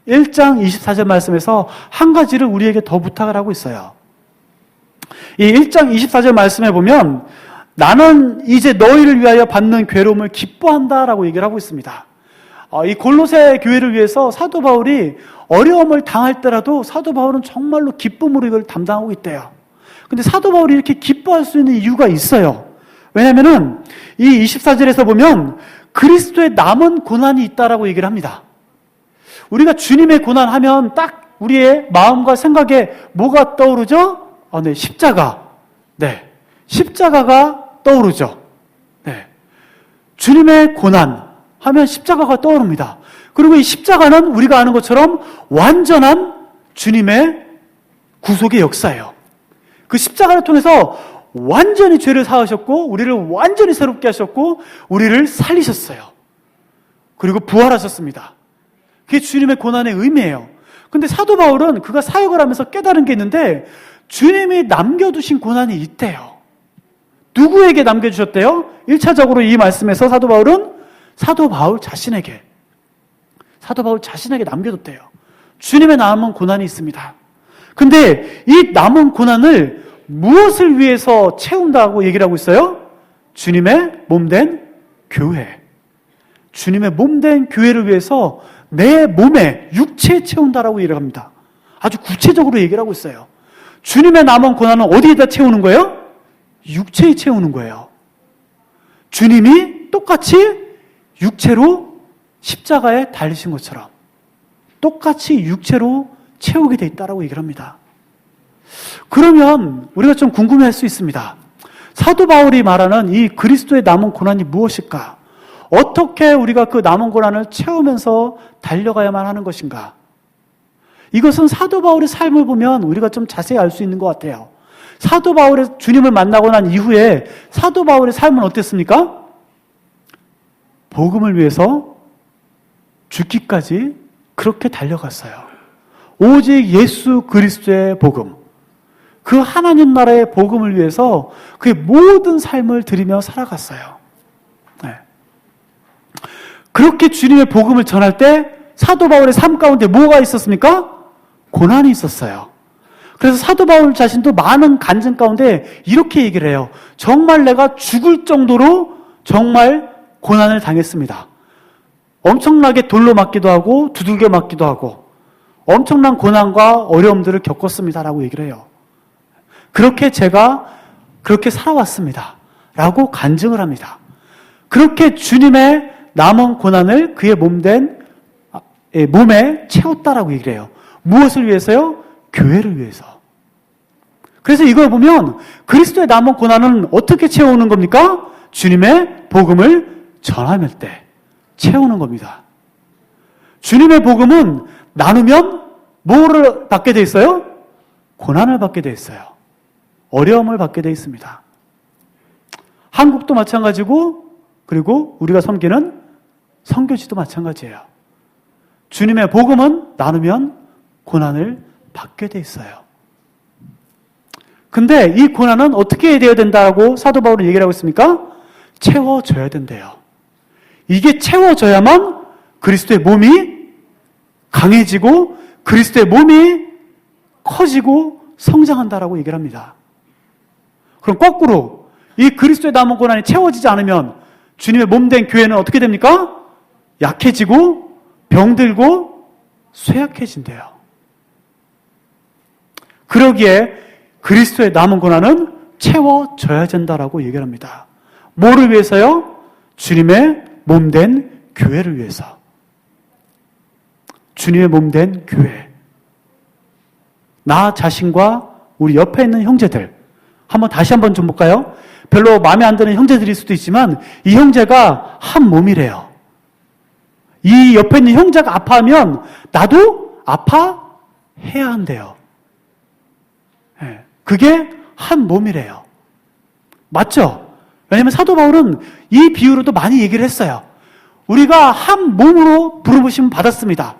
1장 24절 말씀에서 한 가지를 우리에게 더 부탁을 하고 있어요. 이 1장 24절 말씀에 보면 나는 이제 너희를 위하여 받는 괴로움을 기뻐한다라고 얘기를 하고 있습니다. 이 골로새 교회를 위해서 사도 바울이 어려움을 당할 때라도 사도 바울은 정말로 기쁨으로 이걸 담당하고 있대요. 근데 사도 바울이 이렇게 기뻐할 수 있는 이유가 있어요. 왜냐면은 이 24절에서 보면 그리스도의 남은 고난이 있다라고 얘기를 합니다. 우리가 주님의 고난하면 딱 우리의 마음과 생각에 뭐가 떠오르죠? 네, 십자가. 네, 십자가가 떠오르죠. 네, 주님의 고난 하면 십자가가 떠오릅니다. 그리고 이 십자가는 우리가 아는 것처럼 완전한 주님의 구속의 역사예요. 그 십자가를 통해서 완전히 죄를 사하셨고 우리를 완전히 새롭게 하셨고 우리를 살리셨어요. 그리고 부활하셨습니다. 그게 주님의 고난의 의미예요. 근데 사도 바울은 그가 사역을 하면서 깨달은 게 있는데 주님이 남겨두신 고난이 있대요. 누구에게 남겨주셨대요? 1차적으로 이 말씀에서 사도 바울은 사도 바울 자신에게 남겨뒀대요. 주님의 남은 고난이 있습니다. 근데 이 남은 고난을 무엇을 위해서 채운다고 얘기를 하고 있어요? 주님의 몸된 교회. 주님의 몸된 교회를 위해서 내 몸에 육체에 채운다라고 얘기를 합니다. 아주 구체적으로 얘기를 하고 있어요. 주님의 남은 고난은 어디에다 채우는 거예요? 육체에 채우는 거예요. 주님이 똑같이 육체로 십자가에 달리신 것처럼 똑같이 육체로 채우게 돼 있다라고 얘기를 합니다. 그러면 우리가 좀 궁금해할 수 있습니다. 사도 바울이 말하는 이 그리스도의 남은 고난이 무엇일까? 어떻게 우리가 그 남은 고난을 채우면서 달려가야만 하는 것인가? 이것은 사도 바울의 삶을 보면 우리가 좀 자세히 알 수 있는 것 같아요. 사도 바울의 주님을 만나고 난 이후에 사도 바울의 삶은 어땠습니까? 복음을 위해서 죽기까지 그렇게 달려갔어요. 오직 예수 그리스도의 복음, 그 하나님 나라의 복음을 위해서 그의 모든 삶을 드리며 살아갔어요. 네. 그렇게 주님의 복음을 전할 때 사도 바울의 삶 가운데 뭐가 있었습니까? 고난이 있었어요. 그래서 사도 바울 자신도 많은 간증 가운데 이렇게 얘기를 해요. 정말 내가 죽을 정도로 정말 고난을 당했습니다. 엄청나게 돌로 맞기도 하고 두들겨 맞기도 하고 엄청난 고난과 어려움들을 겪었습니다라고 얘기를 해요. 그렇게 제가 그렇게 살아왔습니다. 라고 간증을 합니다. 그렇게 주님의 남은 고난을 그의 몸에 채웠다라고 얘기를 해요. 무엇을 위해서요? 교회를 위해서. 그래서 이걸 보면 그리스도의 남은 고난은 어떻게 채우는 겁니까? 주님의 복음을 전할 때 채우는 겁니다. 주님의 복음은 나누면 뭐를 받게 돼 있어요? 고난을 받게 돼 있어요. 어려움을 받게 돼 있습니다. 한국도 마찬가지고, 그리고 우리가 섬기는 선교지도 마찬가지예요. 주님의 복음은 나누면 고난을 받게 돼 있어요. 근데 이 고난은 어떻게 되어야 된다고 사도 바울은 얘기를 하고 있습니까? 채워져야 된대요. 이게 채워져야만 그리스도의 몸이 강해지고 그리스도의 몸이 커지고 성장한다라고 얘기를 합니다. 그럼 거꾸로 이 그리스도의 남은 고난이 채워지지 않으면 주님의 몸된 교회는 어떻게 됩니까? 약해지고 병들고 쇠약해진대요. 그러기에 그리스도의 남은 고난은 채워져야 된다라고 얘기를 합니다. 뭐를 위해서요? 주님의 몸된 교회를 위해서. 주님의 몸된 교회. 나 자신과 우리 옆에 있는 형제들. 다시 한번 좀 볼까요? 별로 마음에 안 드는 형제들일 수도 있지만 이 형제가 한 몸이래요. 이 옆에 있는 형제가 아파하면 나도 아파해야 한대요. 그게 한 몸이래요. 맞죠? 왜냐하면 사도 바울은 이 비유로도 많이 얘기를 했어요. 우리가 한 몸으로 부르심 받았습니다.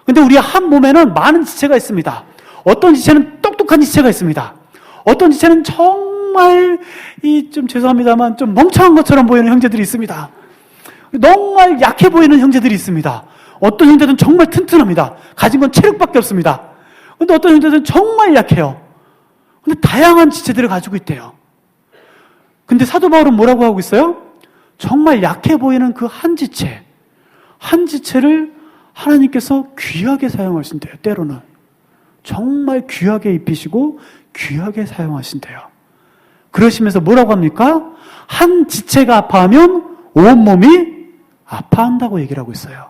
근데 우리 한 몸에는 많은 지체가 있습니다. 어떤 지체는 똑똑한 지체가 있습니다. 어떤 지체는 정말 좀 죄송합니다만 좀 멍청한 것처럼 보이는 형제들이 있습니다. 정말 약해 보이는 형제들이 있습니다. 어떤 형제들은 정말 튼튼합니다. 가진 건 체력밖에 없습니다. 근데 어떤 형제들은 정말 약해요. 근데 다양한 지체들을 가지고 있대요. 근데 사도 바울은 뭐라고 하고 있어요? 정말 약해 보이는 그 한 지체를 하나님께서 귀하게 사용하신대요. 때로는 정말 귀하게 입히시고 귀하게 사용하신대요. 그러시면서 뭐라고 합니까? 한 지체가 아파하면 온 몸이 아파한다고 얘기를 하고 있어요.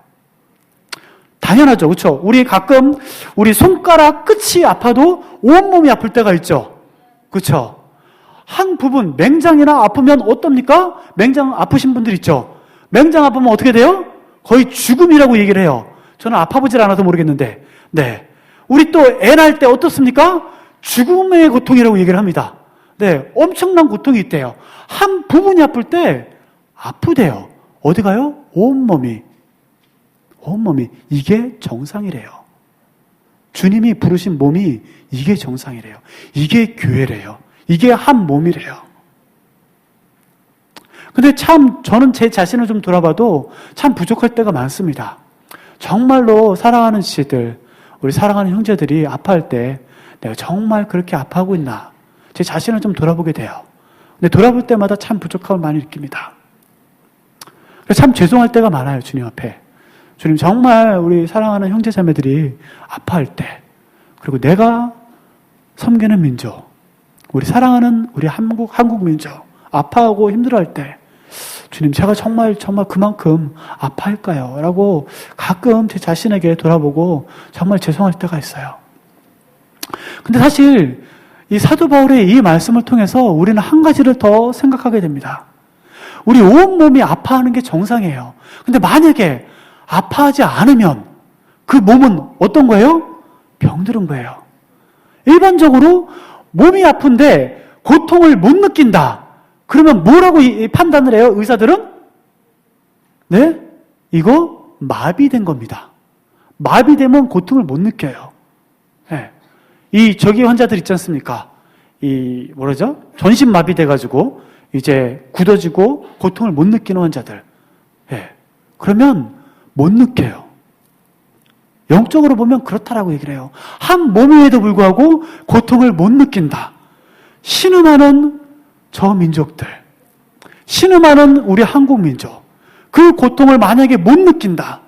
당연하죠. 그렇죠? 우리 가끔 우리 손가락 끝이 아파도 온몸이 아플 때가 있죠. 그렇죠? 한 부분 맹장이나 아프면 어떻습니까? 맹장 아프신 분들 있죠. 맹장 아프면 어떻게 돼요? 거의 죽음이라고 얘기를 해요. 저는 아파보질 않아서 모르겠는데. 네. 우리 또 애 낳을 때 어떻습니까? 죽음의 고통이라고 얘기를 합니다. 네. 엄청난 고통이 있대요. 한 부분이 아플 때 아프대요. 어디 가요? 온몸이. 이게 정상이래요. 주님이 부르신 몸이 이게 정상이래요. 이게 교회래요. 이게 한 몸이래요. 근데 참 저는 제 자신을 좀 돌아봐도 참 부족할 때가 많습니다. 정말로 사랑하는 지체들, 우리 사랑하는 형제들이 아파할 때 내가 정말 그렇게 아파하고 있나 제 자신을 좀 돌아보게 돼요. 근데 돌아볼 때마다 참 부족함을 많이 느낍니다. 참 죄송할 때가 많아요. 주님 앞에. 주님 정말 우리 사랑하는 형제 자매들이 아파할 때, 그리고 내가 섬기는 민족, 우리 사랑하는 우리 한국 민족 아파하고 힘들어할 때 주님 제가 정말 그만큼 아파할까요? 라고 가끔 제 자신에게 돌아보고 정말 죄송할 때가 있어요. 근데 사실 이 사도 바울의 이 말씀을 통해서 우리는 한 가지를 더 생각하게 됩니다. 우리 온몸이 아파하는 게 정상이에요. 근데 만약에 아파하지 않으면 그 몸은 어떤 거예요? 병들은 거예요. 일반적으로 몸이 아픈데 고통을 못 느낀다. 그러면 뭐라고 판단을 해요? 의사들은? 네? 이거 마비된 겁니다. 마비되면 고통을 못 느껴요. 네. 이 저기 환자들 있지 않습니까? 전신 마비돼가지고 이제 굳어지고 고통을 못 느끼는 환자들. 네. 그러면 못 느껴요. 영적으로 보면 그렇다라고 얘기를 해요. 한 몸임에도 불구하고 고통을 못 느낀다. 신음하는 저 민족들, 신음하는 우리 한국 민족, 그 고통을 만약에 못 느낀다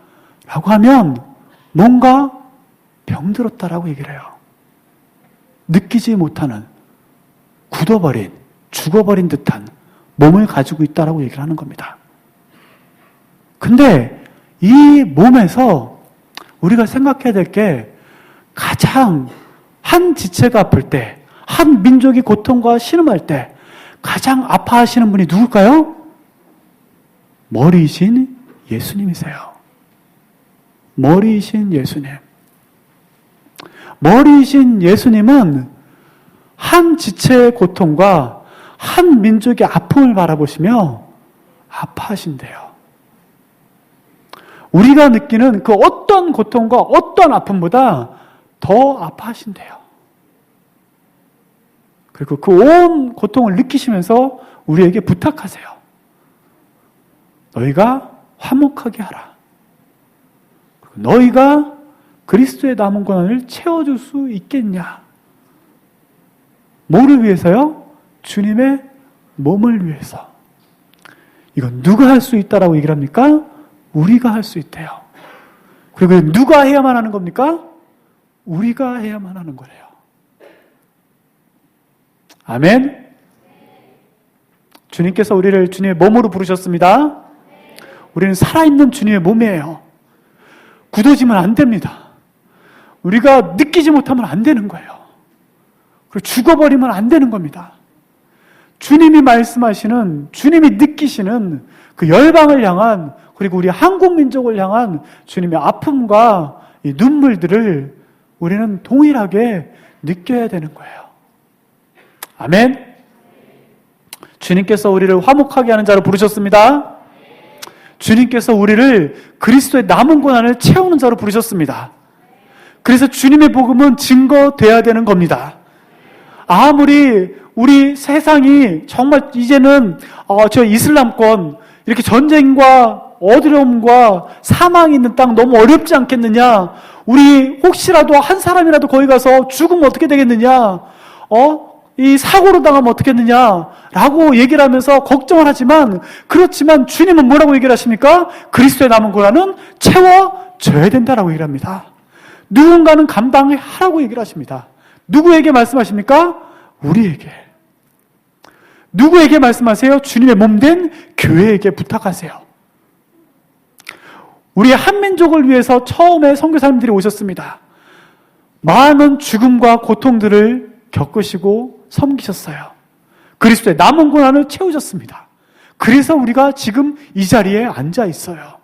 라고 하면 뭔가 병들었다라고 얘기를 해요. 느끼지 못하는, 굳어버린, 죽어버린 듯한 몸을 가지고 있다라고 얘기를 하는 겁니다. 근데 이 몸에서 우리가 생각해야 될 게 가장 한 지체가 아플 때, 한 민족이 고통과 신음할 때 가장 아파하시는 분이 누굴까요? 머리이신 예수님이세요. 머리이신 예수님. 머리이신 예수님은 한 지체의 고통과 한 민족의 아픔을 바라보시며 아파하신대요. 우리가 느끼는 그 어떤 고통과 어떤 아픔보다 더 아파하신대요. 그리고 그 온 고통을 느끼시면서 우리에게 부탁하세요. 너희가 화목하게 하라. 너희가 그리스도의 남은 고난을 채워줄 수 있겠냐? 뭐를 위해서요? 주님의 몸을 위해서. 이건 누가 할 수 있다라고 얘기를 합니까? 우리가 할 수 있대요. 그리고 누가 해야만 하는 겁니까? 우리가 해야만 하는 거래요. 아멘. 주님께서 우리를 주님의 몸으로 부르셨습니다. 우리는 살아있는 주님의 몸이에요. 굳어지면 안 됩니다. 우리가 느끼지 못하면 안 되는 거예요. 그리고 죽어버리면 안 되는 겁니다. 주님이 말씀하시는, 주님이 느끼시는 그 열방을 향한, 그리고 우리 한국 민족을 향한 주님의 아픔과 이 눈물들을 우리는 동일하게 느껴야 되는 거예요. 아멘. 주님께서 우리를 화목하게 하는 자로 부르셨습니다. 주님께서 우리를 그리스도의 남은 고난을 채우는 자로 부르셨습니다. 그래서 주님의 복음은 증거돼야 되는 겁니다. 아무리 우리 세상이 정말 이제는 저 이슬람권 이렇게 전쟁과 어두움과 사망이 있는 땅 너무 어렵지 않겠느냐? 우리 혹시라도 한 사람이라도 거기 가서 죽으면 어떻게 되겠느냐? 이 사고로 당하면 어떻겠느냐? 라고 얘기를 하면서 걱정을 하지만, 그렇지만 주님은 뭐라고 얘기를 하십니까? 그리스도의 남은 고난은 채워져야 된다라고 얘기를 합니다. 누군가는 감당하라고 얘기를 하십니다. 누구에게 말씀하십니까? 우리에게. 누구에게 말씀하세요? 주님의 몸된 교회에게 부탁하세요. 우리 한민족을 위해서 처음에 선교사님들이 오셨습니다. 많은 죽음과 고통들을 겪으시고 섬기셨어요. 그리스도의 남은 고난을 채우셨습니다. 그래서 우리가 지금 이 자리에 앉아 있어요.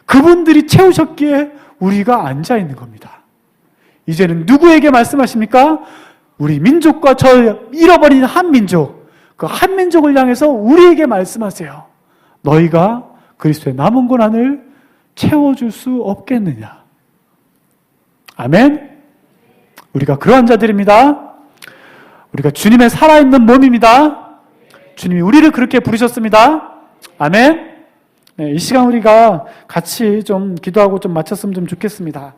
그분들이 채우셨기에 우리가 앉아 있는 겁니다. 이제는 누구에게 말씀하십니까? 우리 민족과 저 잃어버린 한민족, 그 한민족을 향해서 우리에게 말씀하세요. 너희가 그리스도의 남은 고난을 채워줄 수 없겠느냐? 아멘. 우리가 그러한 자들입니다. 우리가 주님의 살아있는 몸입니다. 주님이 우리를 그렇게 부르셨습니다. 아멘. 네, 이 시간 우리가 같이 좀 기도하고 좀 마쳤으면 좀 좋겠습니다.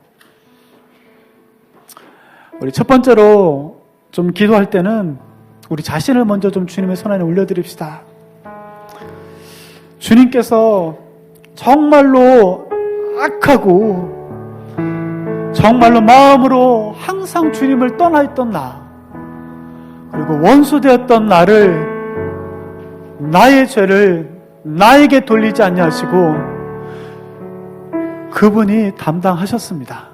우리 첫 번째로 좀 기도할 때는 우리 자신을 먼저 좀 주님의 손 안에 올려드립시다. 주님께서 정말로 악하고 정말로 마음으로 항상 주님을 떠나 있던 나, 그리고 원수되었던 나를, 나의 죄를 나에게 돌리지 아니하시고 그분이 담당하셨습니다.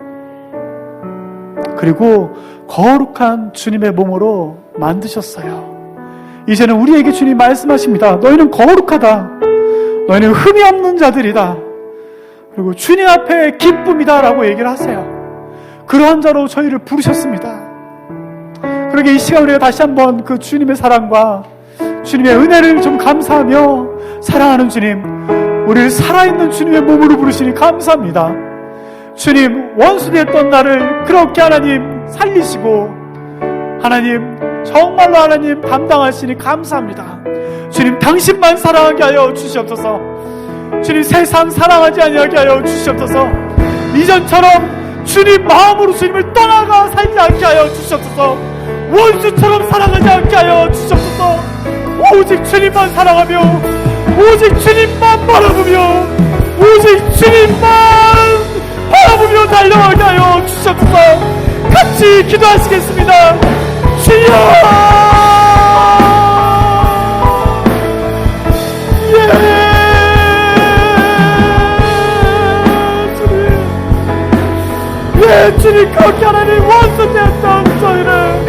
그리고 거룩한 주님의 몸으로 만드셨어요. 이제는 우리에게 주님 말씀하십니다. 너희는 거룩하다. 너희는 흠이 없는 자들이다. 그리고 주님 앞에 기쁨이다 라고 얘기를 하세요. 그러한 자로 저희를 부르셨습니다. 그러게 이 시간 우리가 다시 한번 그 주님의 사랑과 주님의 은혜를 좀 감사하며, 사랑하는 주님, 우리를 살아있는 주님의 몸으로 부르시니 감사합니다. 주님, 원수되었던 나를 그렇게 하나님 살리시고, 하나님 정말로 하나님 담당하시니 감사합니다. 주님, 당신만 사랑하게 하여 주시옵소서. 주님, 세상 사랑하지 아니하게 하여 주시옵소서. 이전처럼 주님 마음으로 주님을 떠나가 살지 않게 하여 주시옵소서. 원수처럼 살아가지 않게 하여 주시옵소서. 오직 주님만 사랑하며, 오직 주님만 바라보며, 오직 주님만 바라보며 달려가게 하여 주시옵소서. 같이 기도하시겠습니다. 주여! 주님, 그렇게 하나님 원수되었던 저희를,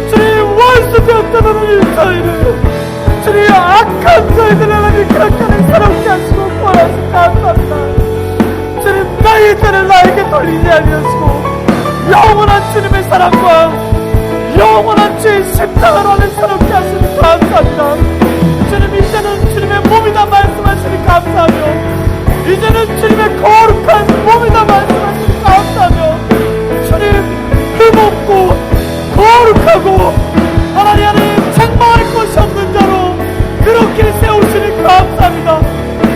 주님 원수되었던 하나님 저희를, 주님 악한 저희들 하나님 그렇게 하나님 사랑케 하시고 구원하시고 감사합니다. 주님, 나의 때를 나에게 돌리지 아니하시고 영원한 주님의 사랑과 영원한 주의 십자가로 하는 사랑케 하시니 감사합니다. 주님, 이제는 주님의 몸이다 말씀하시니 감사하며, 이제는 주님의 거룩한 몸이다 말씀하시니 감사하며, 주님 흠없고 거룩하고 하나님 책망할 것이 없는 자로 그렇게 세우시니 감사합니다.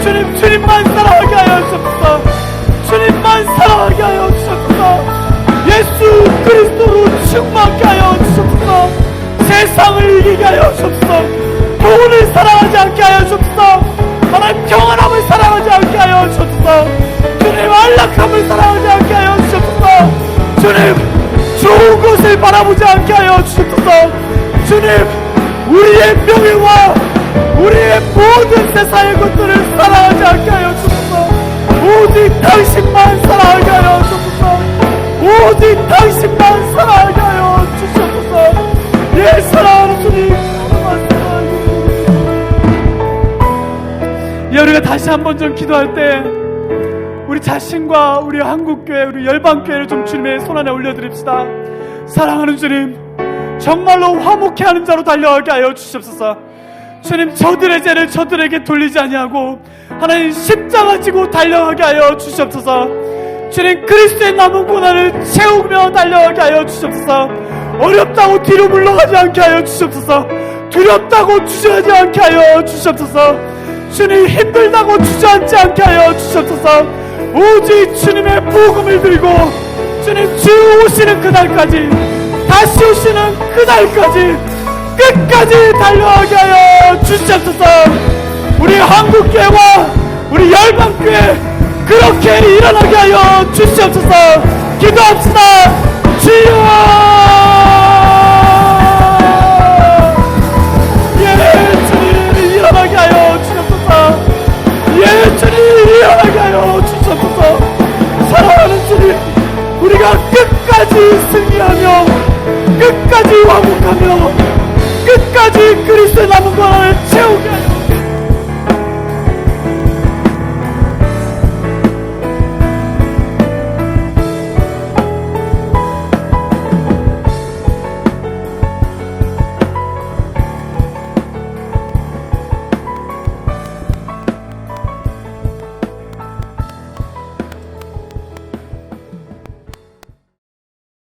주님, 주님만 사랑하게 하여 주옵소서. 주님만 사랑하게 하여 주옵소서. 예수 그리스도로 충만하게 하여 주옵소서. 세상을 이기게 하여 주옵소서. 돈을 사랑하지 않게 하여 주옵소서. 하나님 평안함을 사랑하지 않게 하여 주옵소서. 주님 안락함을 사랑하지 않게 하여 주옵소서. 주님 좋은 것을 바라보지 않게 하여 주옵소서. 주님 우리의 명예와 우리의 모든 세상의 것들을 사랑하지 않게 하여 주옵소서. 오직 당신만 사랑하게 하여 주옵소서. 오직 당신만 사랑하게 하여 주옵소서. 예, 사랑하는 주님, 예, 우리가 다시 한번 좀 기도할 때 우리 자신과 우리 한국교회, 우리 열방교회를 좀 주님의 손안에 올려드립시다. 사랑하는 주님, 정말로 화목해 하는 자로 달려가게 하여 주시옵소서. 주님, 저들의 죄를 저들에게 돌리지 아니하고 하나님 십자가 지고 달려가게 하여 주시옵소서. 주님, 그리스도의 남은 고난을 채우며 달려가게 하여 주시옵소서. 어렵다고 뒤로 물러가지 않게 하여 주시옵소서. 두렵다고 주저하지 않게 하여 주시옵소서. 주님, 힘들다고 주저앉지 않게 하여 주시옵소서. 오직 주님의 복음을 들고 주님 주 오시는 그날까지, 다시 오시는 그날까지 끝까지 달려가게 하여 주시옵소서. 우리 한국교회와 우리 열방교회 그렇게 일어나게 하여 주시옵소서. 기도합시다. 주여, 예 주님 일어나게 하여 주시옵소서. 예 주님 일어나게 하여 주시옵소서. 사랑하는 주님, 우리가 끝까지 승리하며 끝까지 화목하며 끝까지 그리스도의 남은 권한을 채우게 하여